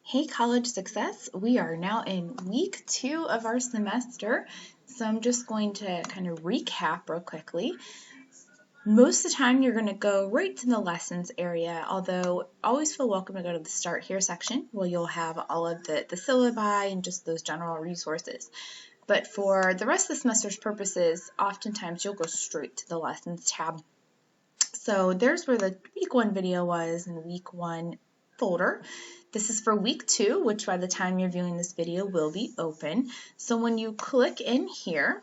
Hey, College Success. We are now in week 2 of our semester, so I'm just going to kind of recap real quickly. Most of the time, you're going to go right to the lessons area, although always feel welcome to go to the Start Here section where you'll have all of the syllabi and just those general resources. But for the rest of the semester's purposes, oftentimes you'll go straight to the Lessons tab. So there's where the week 1 video was in the week 1 folder. This is for week 2, which by the time you're viewing this video will be open. So when you click in here,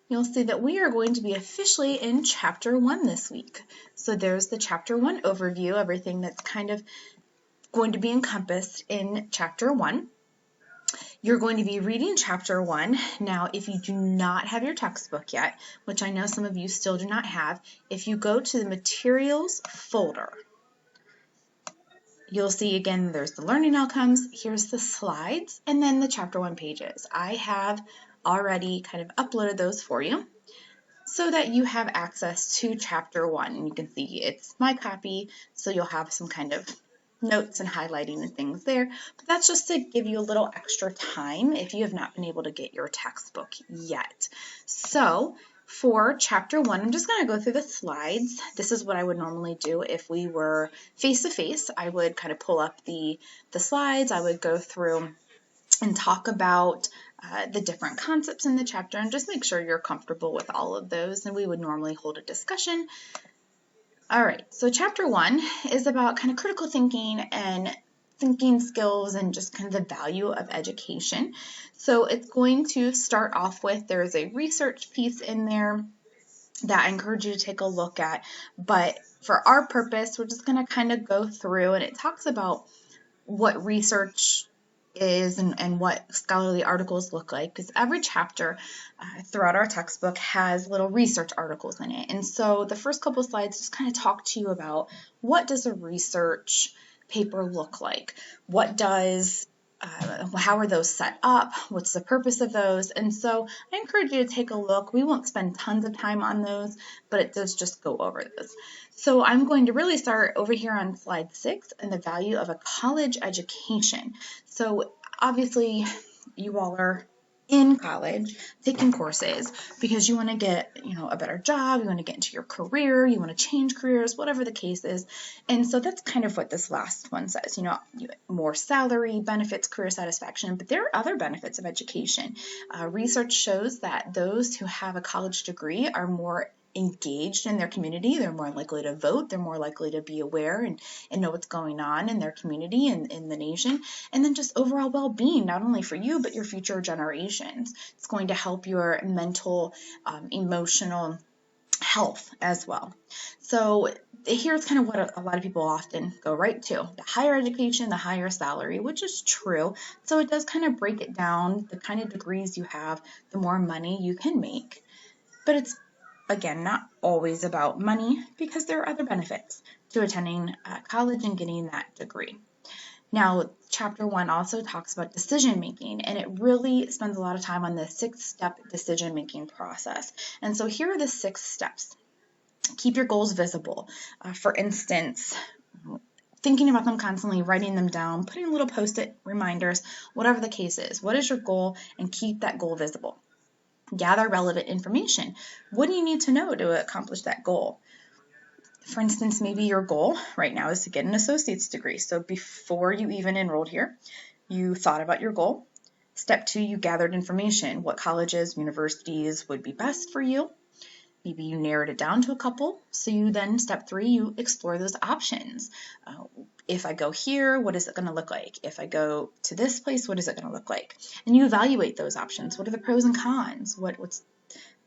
you'll see that we are going to be officially in chapter 1 this week. So there's the chapter 1 overview, everything that's kind of going to be encompassed in chapter 1. You're going to be reading chapter 1. Now, if you do not have your textbook yet, which I know some of you still do not have, if you go to the materials folder, you'll see again there's the learning outcomes, here's the slides, and then the chapter 1 pages. I have already kind of uploaded those for you so that you have access to chapter 1. And you can see it's my copy, so you'll have some kind of notes and highlighting and things there. But that's just to give you a little extra time if you have not been able to get your textbook yet. So for chapter 1, I'm just going to go through the slides. This is what I would normally do if we were face-to-face. I would kind of pull up the slides. I would go through and talk about the different concepts in the chapter and just make sure you're comfortable with all of those. And we would normally hold a discussion. All right, so chapter 1 is about kind of critical thinking and thinking skills and just kind of the value of education. So it's going to start off with, there's a research piece in there that I encourage you to take a look at. But for our purpose, we're just going to kind of go through, and it talks about what research is and what scholarly articles look like, because every chapter throughout our textbook has little research articles in it. And so the first couple of slides just kind of talk to you about what does a research paper look like? What does how are those set up? What's the purpose of those? And so I encourage you to take a look. We won't spend tons of time on those, but it does just go over those. So I'm going to really start over here on slide 6 and the value of a college education. So obviously you all are in college taking courses because you want to get, a better job, you want to get into your career, you want to change careers, whatever the case is. And so that's kind of what this last one says, more salary, benefits, career satisfaction, but there are other benefits of education. Research shows that those who have a college degree are more engaged in their community, they're more likely to vote, they're more likely to be aware and know what's going on in their community and in the nation, and then just overall well-being, not only for you, but your future generations. It's going to help your mental, emotional health as well. So here's kind of what a lot of people often go right to. The higher education, the higher salary, which is true. So it does kind of break it down. The kind of degrees you have, the more money you can make. But it's, again, not always about money because there are other benefits to attending college and getting that degree. Now, chapter 1 also talks about decision making, and it really spends a lot of time on the 6-step decision making process. And so here are the 6 steps. Keep your goals visible. For instance, thinking about them constantly, writing them down, putting little post-it reminders, whatever the case is. What is your goal? And keep that goal visible. Gather relevant information. What do you need to know to accomplish that goal? For instance, maybe your goal right now is to get an associate's degree. So before you even enrolled here, you thought about your goal. Step 2, you gathered information. What colleges, universities would be best for you? Maybe you narrowed it down to a couple. So you then, step 3, you explore those options. If I go here, what is it going to look like? If I go to this place, what is it going to look like? And you evaluate those options. What are the pros and cons? What's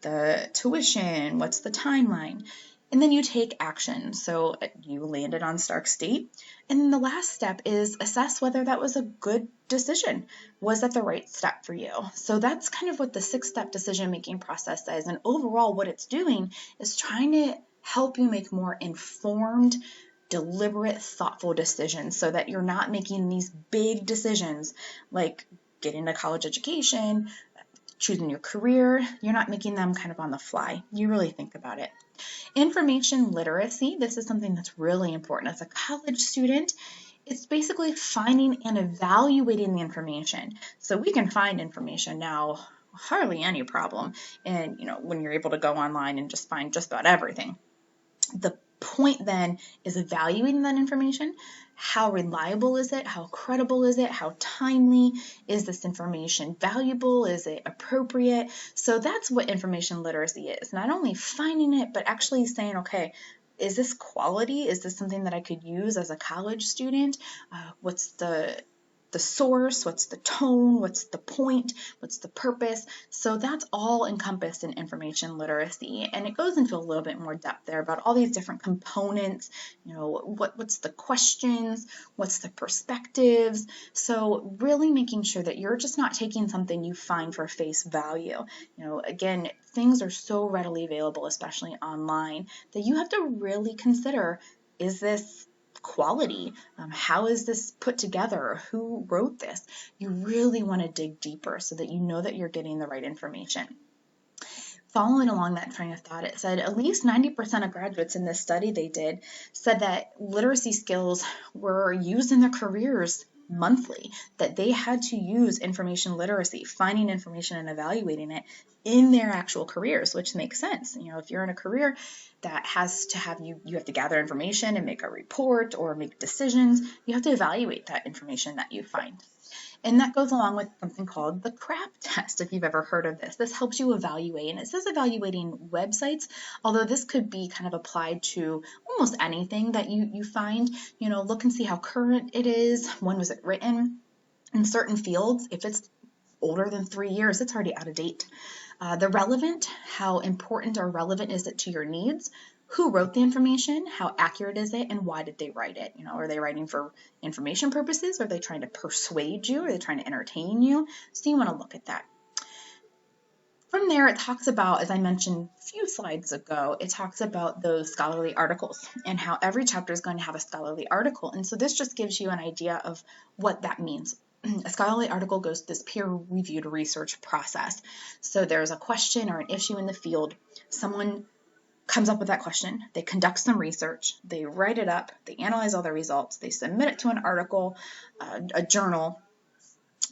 the tuition? What's the timeline? And then you take action. So you landed on Stark State. And then the last step is assess whether that was a good decision. Was that the right step for you? So that's kind of what the 6-step decision-making process says. And overall, what it's doing is trying to help you make more informed, deliberate, thoughtful decisions so that you're not making these big decisions like getting a college education, choosing your career. You're not making them kind of on the fly. You really think about it. Information literacy, this is something that's really important as a college student. It's basically finding and evaluating the information. So we can find information now, hardly any problem. And when you're able to go online and just find just about everything. The point then is evaluating that information. How reliable is it? How credible is it? How timely? Is this information valuable? Is it appropriate? So that's what information literacy is. Not only finding it, but actually saying, okay, is this quality? Is this something that I could use as a college student? What's the source, what's the tone, what's the point, what's the purpose. So that's all encompassed in information literacy. And it goes into a little bit more depth there about all these different components, what's the questions, what's the perspectives. So really making sure that you're just not taking something you find for face value. Again, things are so readily available, especially online, that you have to really consider, is this quality? How is this put together? Who wrote this? You really want to dig deeper so that you know that you're getting the right information. Following along that train of thought, it said at least 90% of graduates in this study they did said that literacy skills were used in their careers monthly, that they had to use information literacy, finding information and evaluating it in their actual careers, which makes sense. If you're in a career that has to have you have to gather information and make a report or make decisions, you have to evaluate that information that you find. And that goes along with something called the CRAP test, if you've ever heard of this. This helps you evaluate, and it says evaluating websites, although this could be kind of applied to almost anything that you find. Look and see how current it is. When was it written? In certain fields, if it's older than 3 years, it's already out of date. The relevant, how important or relevant is it to your needs? Who wrote the information? How accurate is it? And why did they write it? Are they writing for information purposes? Are they trying to persuade you? Are they trying to entertain you? So you want to look at that. From there, it talks about, as I mentioned a few slides ago, it talks about those scholarly articles and how every chapter is going to have a scholarly article. And so this just gives you an idea of what that means. A scholarly article goes through this peer-reviewed research process. So there's a question or an issue in the field. Someone comes up with that question. They conduct some research. They write it up. They analyze all the results. They submit it to an article, a journal.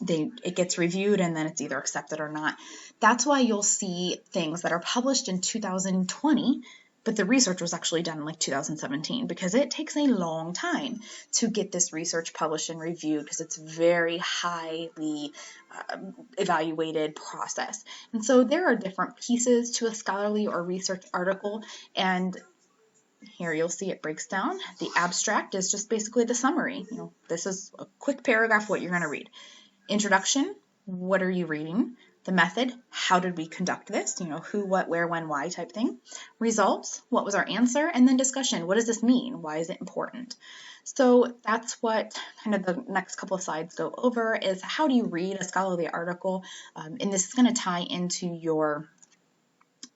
It gets reviewed, and then it's either accepted or not. That's why you'll see things that are published in 2020, but the research was actually done in like 2017, because it takes a long time to get this research published and reviewed, because it's very highly evaluated process. And so there are different pieces to a scholarly or research article, and here you'll see it breaks down. The abstract is just basically the summary. This is a quick paragraph what you're going to read. Introduction, what are you reading? The method, how did we conduct this? Who, what, where, when, why type thing. Results, what was our answer? And then discussion, what does this mean? Why is it important? So that's what kind of the next couple of slides go over, is how do you read a scholarly article? And this is going to tie into your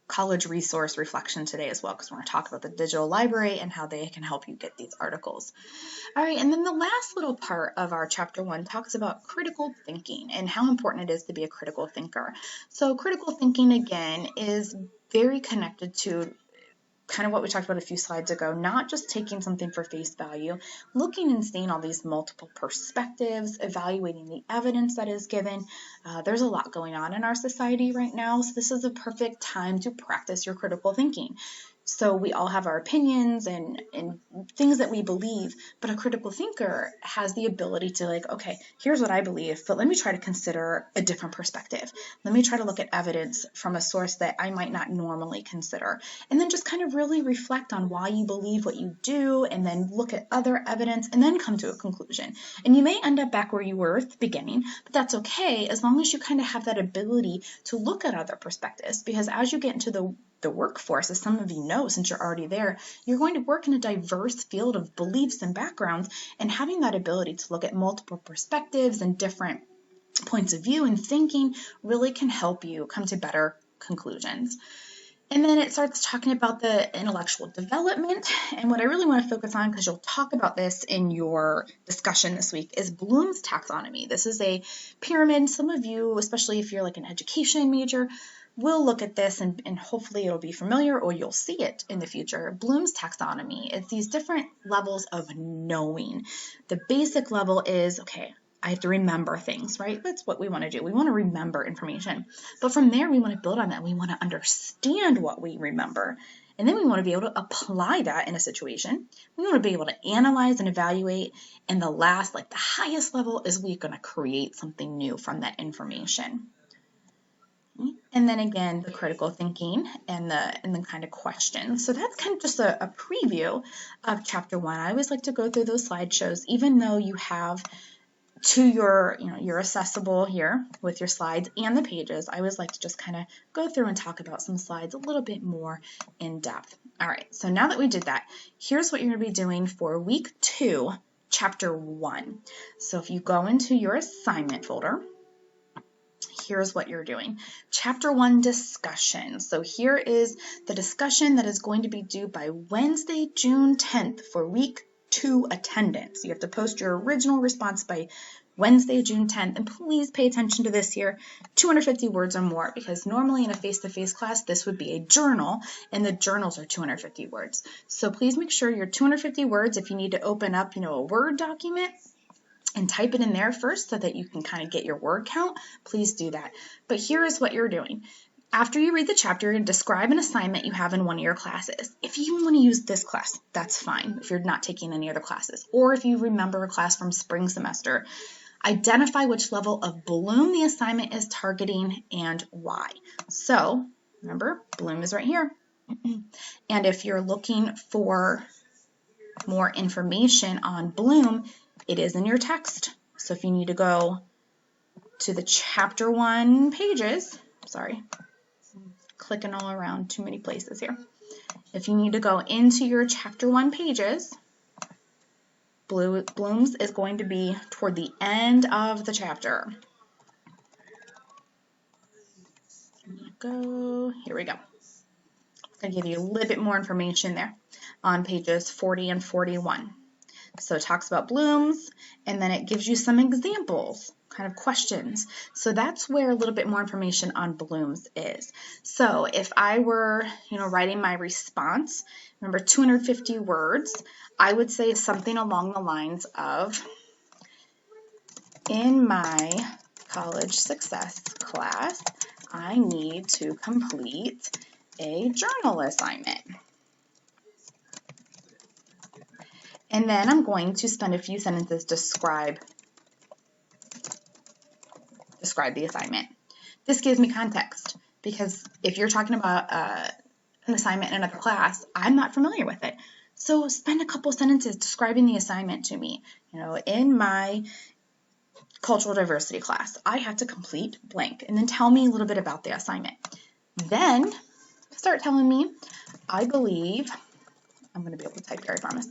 college resource reflection today as well, because we're going to talk about the digital library and how they can help you get these articles. All right, and then the last little part of our chapter 1 talks about critical thinking and how important it is to be a critical thinker. So critical thinking, again, is very connected to kind of what we talked about a few slides ago, not just taking something for face value, looking and seeing all these multiple perspectives, evaluating the evidence that is given. There's a lot going on in our society right now, so this is a perfect time to practice your critical thinking. So we all have our opinions and things that we believe, but a critical thinker has the ability to okay, here's what I believe, but let me try to consider a different perspective. Let me try to look at evidence from a source that I might not normally consider. And then just kind of really reflect on why you believe what you do, and then look at other evidence and then come to a conclusion. And you may end up back where you were at the beginning, but that's okay as long as you kind of have that ability to look at other perspectives, because as you get into the workforce, as some of you know, since you're already there, you're going to work in a diverse field of beliefs and backgrounds, and having that ability to look at multiple perspectives and different points of view and thinking really can help you come to better conclusions. And then it starts talking about the intellectual development, and what I really want to focus on, because you'll talk about this in your discussion this week, is Bloom's taxonomy. This is a pyramid. Some of you, especially if you're like an education major, we'll look at this and hopefully it'll be familiar or you'll see it in the future. Bloom's taxonomy. It's these different levels of knowing. The basic level is, okay, I have to remember things, right? That's what we want to do. We want to remember information. But from there, we want to build on that. We want to understand what we remember. And then we want to be able to apply that in a situation. We want to be able to analyze and evaluate. And the last, like the highest level, is we're going to create something new from that information. And then again, the critical thinking and the kind of questions. So that's kind of just a preview of chapter 1. I always like to go through those slideshows, even though you have to your accessible here with your slides and the pages. I always like to just kind of go through and talk about some slides a little bit more in depth. All right, so now that we did that, here's what you're going to be doing for week 2, chapter 1. So if you go into your assignment folder, here's what you're doing. Chapter 1 discussion. So here is the discussion that is going to be due by Wednesday, June 10th for week 2 attendance. You have to post your original response by Wednesday, June 10th, and please pay attention to this here, 250 words or more, because normally in a face-to-face class, this would be a journal, and the journals are 250 words. So please make sure you're 250 words. If you need to open up, a Word document and type it in there first so that you can kind of get your word count, please do that. But here is what you're doing. After you read the chapter, you're going to describe an assignment you have in one of your classes. If you want to use this class, that's fine if you're not taking any other classes. Or if you remember a class from spring semester, identify which level of Bloom the assignment is targeting and why. So remember, Bloom is right here. And if you're looking for more information on Bloom, it is in your text. So if you need to go to the chapter 1 pages, sorry, clicking all around too many places here. If you need to go into your chapter 1 pages, Bloom's is going to be toward the end of the chapter. Here we go. It's going to give you a little bit more information there on pages 40 and 41. So it talks about Bloom's, and then it gives you some examples, kind of questions. So that's where a little bit more information on Bloom's is. So if I were, writing my response, remember 250 words, I would say something along the lines of, in my college success class, I need to complete a journal assignment. And then I'm going to spend a few sentences describe the assignment. This gives me context because if you're talking about an assignment in another class, I'm not familiar with it. So spend a couple sentences describing the assignment to me. In my cultural diversity class, I have to complete blank, and then tell me a little bit about the assignment. Then start telling me, I believe, I'm going to be able to type here, I promise,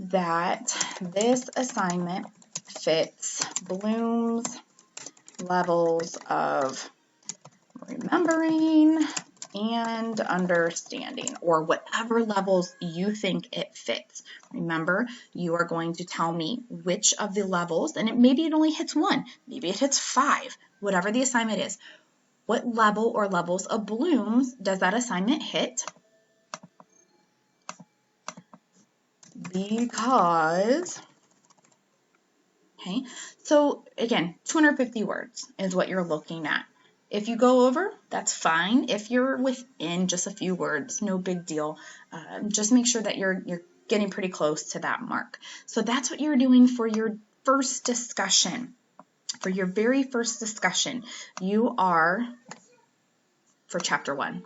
that this assignment fits Bloom's levels of remembering and understanding, or whatever levels you think it fits. Remember, you are going to tell me which of the levels, and maybe it only hits 1, maybe it hits 5, whatever the assignment is. What level or levels of Bloom's does that assignment hit? Because, okay, so again, 250 words is what you're looking at. If you go over, that's fine. If you're within just a few words, no big deal. Just make sure that you're getting pretty close to that mark. So that's what you're doing for your first discussion. For your very first discussion, you are, for chapter 1.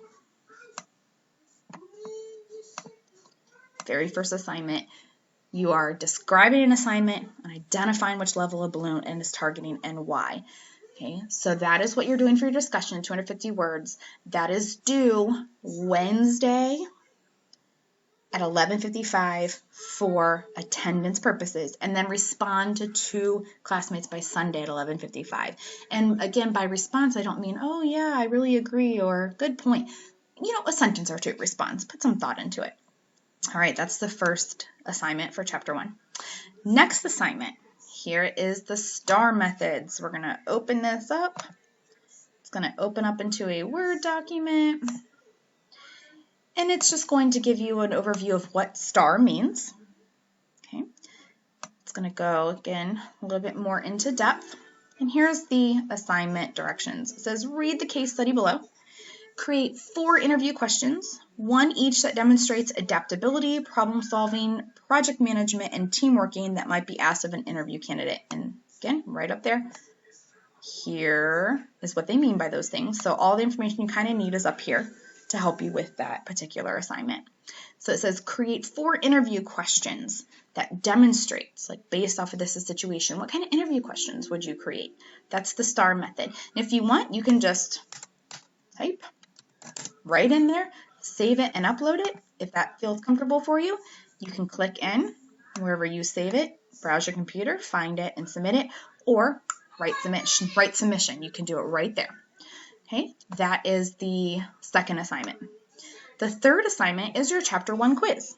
Very first assignment, you are describing an assignment and identifying which level of Bloom and is targeting and why. Okay, so that is what you're doing for your discussion, 250 words. That is due Wednesday at 11:55 for attendance purposes, and then respond to 2 classmates by Sunday at 11:55. And again, by response, I don't mean, oh yeah, I really agree, or good point. A sentence or 2 response. Put some thought into it. All right, that's the first assignment for chapter 1. Next assignment, here is the STAR methods. We're going to open this up. It's going to open up into a Word document, and it's just going to give you an overview of what STAR means. Okay, it's going to go again a little bit more into depth. And here's the assignment directions. It says read the case study below. Create 4 interview questions, 1 each that demonstrates adaptability, problem solving, project management, and team working that might be asked of an interview candidate. And again, right up there, here is what they mean by those things. So all the information you kind of need is up here to help you with that particular assignment. So it says create 4 interview questions that demonstrates, like based off of this situation, what kind of interview questions would you create? That's the STAR method. And if you want, you can just type right in there, save it and upload it. If that feels comfortable for you, you can click in wherever you save it, browse your computer, find it and submit it, or write submission. You can do it right there. Okay, that is the second assignment. The third assignment is your Chapter 1 quiz.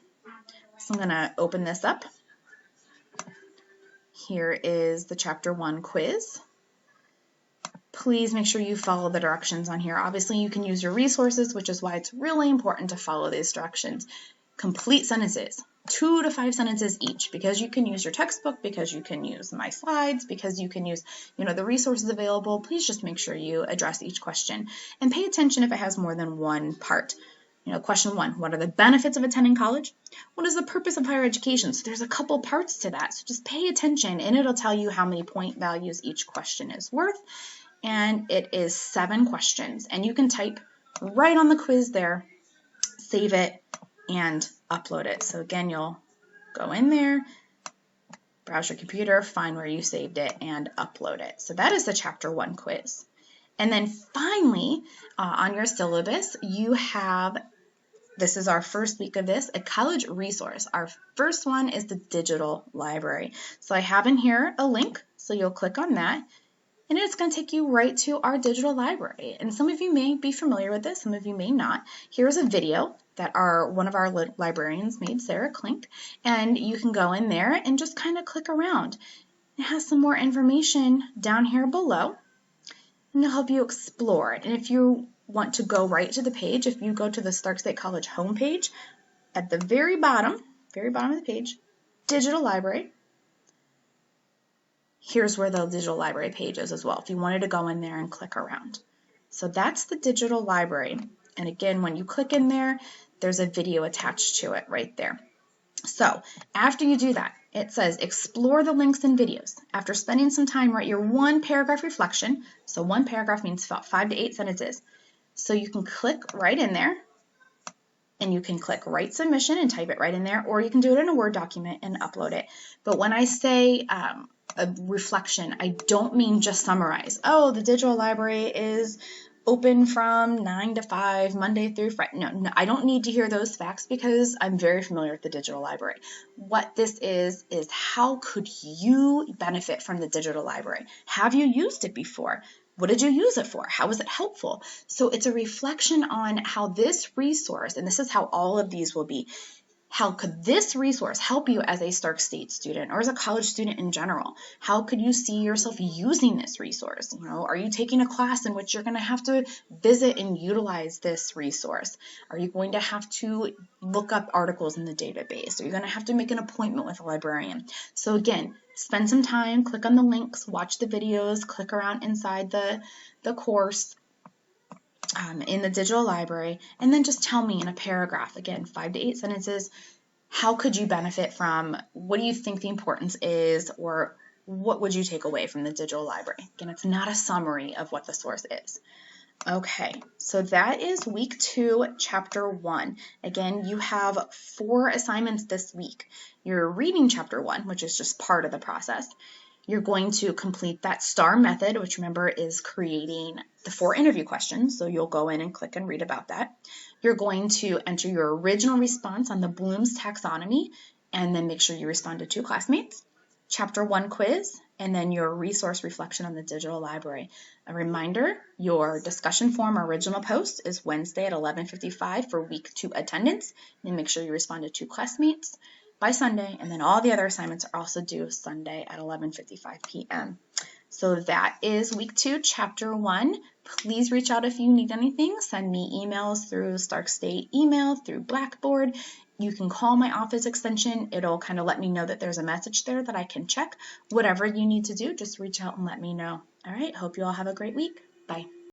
So I'm going to open this up. Here is the Chapter 1 quiz. Please make sure you follow the directions on here. Obviously, you can use your resources, which is why it's really important to follow these directions. Complete sentences, 2 to 5 sentences each, because you can use your textbook, because you can use my slides, because you can use, the resources available. Please just make sure you address each question and pay attention if it has more than one part. Question 1, what are the benefits of attending college? What is the purpose of higher education? So there's a couple parts to that. So just pay attention, and it'll tell you how many point values each question is worth. And it is 7 questions. And you can type right on the quiz there, save it, and upload it. So again, you'll go in there, browse your computer, find where you saved it, and upload it. So that is the Chapter 1 quiz. And then finally, on your syllabus, you have, this is our first week of this, a college resource. Our first one is the digital library. So I have in here a link, so you'll click on that, and it's going to take you right to our digital library. And some of you may be familiar with this, some of you may not. Here's a video that one of our librarians made, Sarah Klink, and you can go in there and just kind of click around. It has some more information down here below, and it'll help you explore it. And if you want to go right to the page, if you go to the Stark State College homepage, at the very bottom of the page, digital library, here's where the digital library page is as well, if you wanted to go in there and click around. So that's the digital library. And again, when you click in there, there's a video attached to it right there. So after you do that, it says explore the links and videos. After spending some time, write your 1 paragraph reflection. So 1 paragraph means 5 to 8 sentences. So you can click right in there, and you can click write submission and type it right in there, or you can do it in a Word document and upload it. But when I say a reflection, I don't mean just summarize. Oh, the digital library is open from 9 to 5, Monday through Friday. No, I don't need to hear those facts because I'm very familiar with the digital library. What this is how could you benefit from the digital library? Have you used it before? What did you use it for? How was it helpful? So it's a reflection on how this resource, and this is how all of these will be, how could this resource help you as a Stark State student or as a college student in general? How could you see yourself using this resource? Are you taking a class in which you're going to have to visit and utilize this resource? Are you going to have to look up articles in the database? Are you going to have to make an appointment with a librarian? So again, spend some time, click on the links, watch the videos, click around inside the course, in the digital library, and then just tell me in a paragraph, again, 5 to 8 sentences, how could you benefit from, what do you think the importance is, or what would you take away from the digital library? Again, it's not a summary of what the source is. Okay, so that is week 2, chapter 1. Again, you have 4 assignments this week. You're reading chapter 1, which is just part of the process. You're going to complete that STAR method, which remember is creating the 4 interview questions. So you'll go in and click and read about that. You're going to enter your original response on the Bloom's taxonomy, and then make sure you respond to 2 classmates. Chapter 1 quiz, and then your resource reflection on the digital library. A reminder, your discussion forum original post is Wednesday at 11:55 for week 2 attendance. And make sure you respond to 2 classmates by Sunday, and then all the other assignments are also due Sunday at 11:55 p.m. So that is week 2, chapter 1. Please reach out if you need anything. Send me emails through Stark State email, through Blackboard. You can call my office extension. It'll kind of let me know that there's a message there that I can check. Whatever you need to do, just reach out and let me know. All right, hope you all have a great week. Bye.